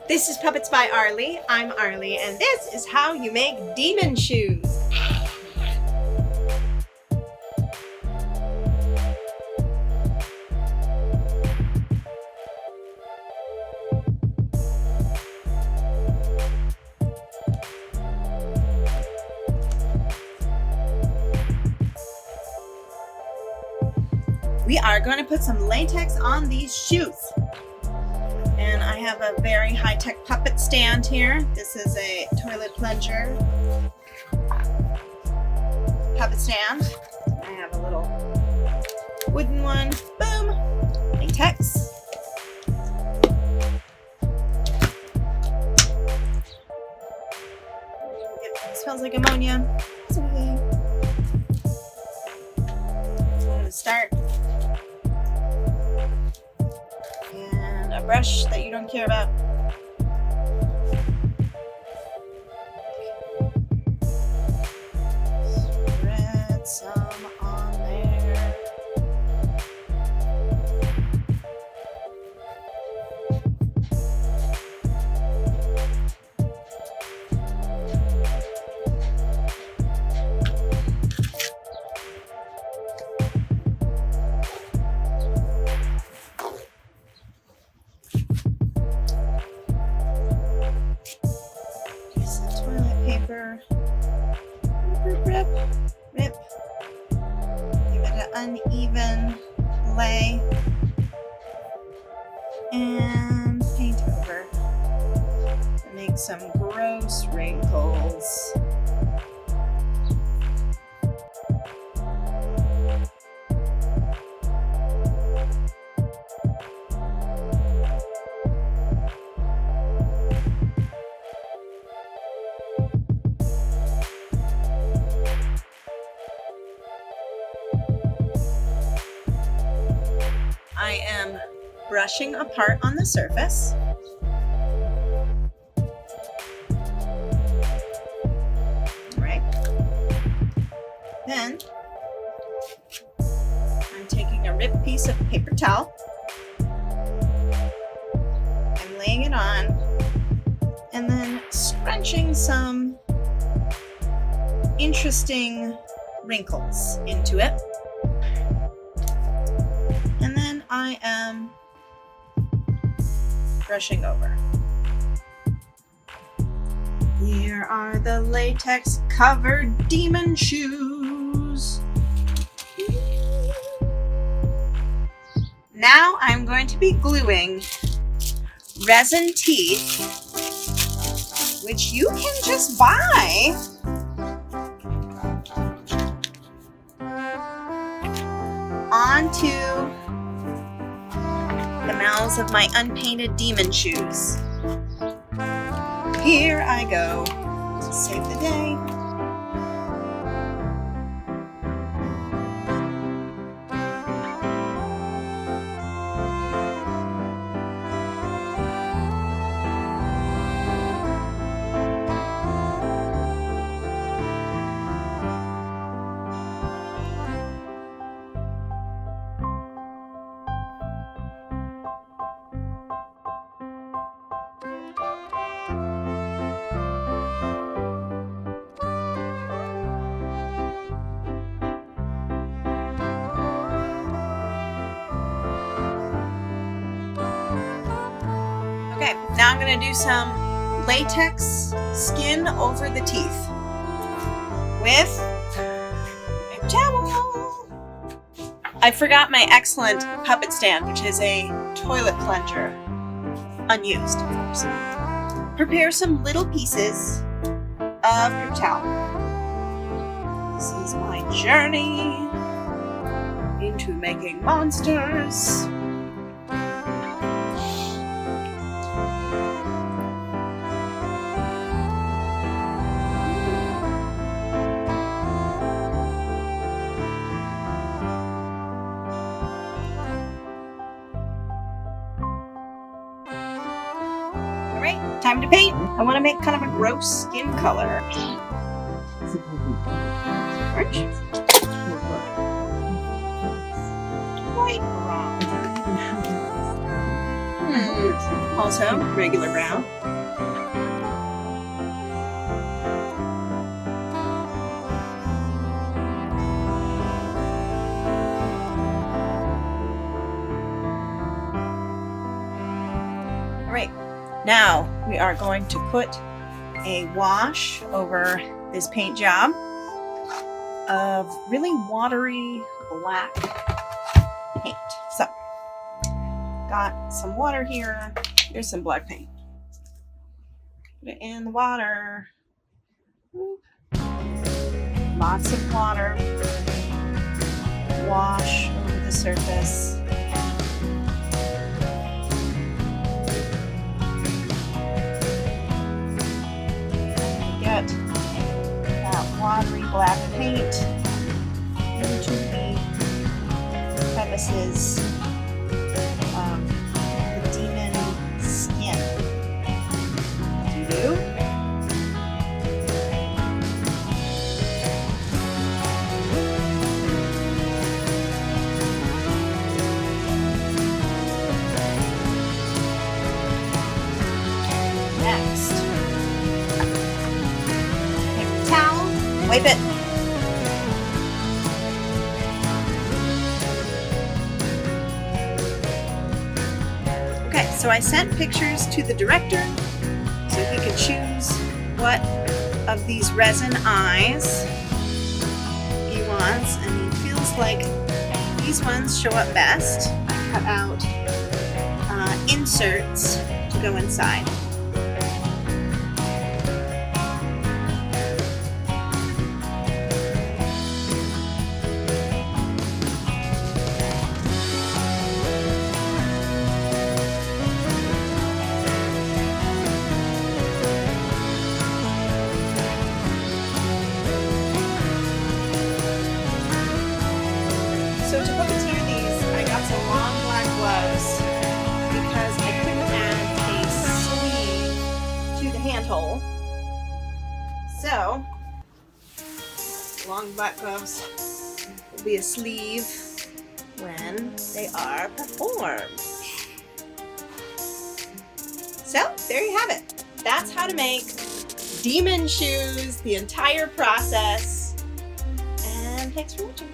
This is Puppets by Arlie. I'm Arlie, and this is how you make demon shoes. We are going to put some latex on these shoes. And I have a very high-tech puppet stand here. This is a toilet plunger puppet stand. I have a little wooden one. Boom! Latex. It smells like ammonia. It's okay. I'm going to start. And a brush that you don't care about. Spread some on there. Rip, rip. Give it an uneven lay and paint over to make some gross wrinkles. I am brushing apart on the surface. All right. Then I'm taking a ripped piece of paper towel. I'm laying it on and then scrunching some interesting wrinkles into it. And then I am brushing over. Here are the latex covered demon shoes. Now I'm going to be gluing resin teeth, which you can just buy onto the mouths of my unpainted demon shoes. Here I go to save the day. Okay, now I'm going to do some latex skin over the teeth with a towel. I forgot my excellent puppet stand, which is a toilet plunger, unused, of course. Prepare some little pieces of your towel. This is my journey into making monsters. Alright, time to paint. I want to make kind of a gross skin color. Barge? Quite wrong. Also regular brown. Alright, now we are going to put a wash over this paint job of really watery black paint. So, got some water here. Here's some black paint. Put it in the water. Lots of water. Wash over the surface. Get that watery black paint into the crevices of the demon skin. Do. Next, take the towel, wipe it. Okay, so I sent pictures to the director so he could choose what of these resin eyes he wants, and he feels like these ones show up best. I cut out inserts to go inside. So to puppeteer these, I got some long black gloves because I couldn't add a sleeve to the handhold. So, long black gloves will be a sleeve when they are performed. So, there you have it. That's how to make demon shoes, the entire process. And thanks for watching.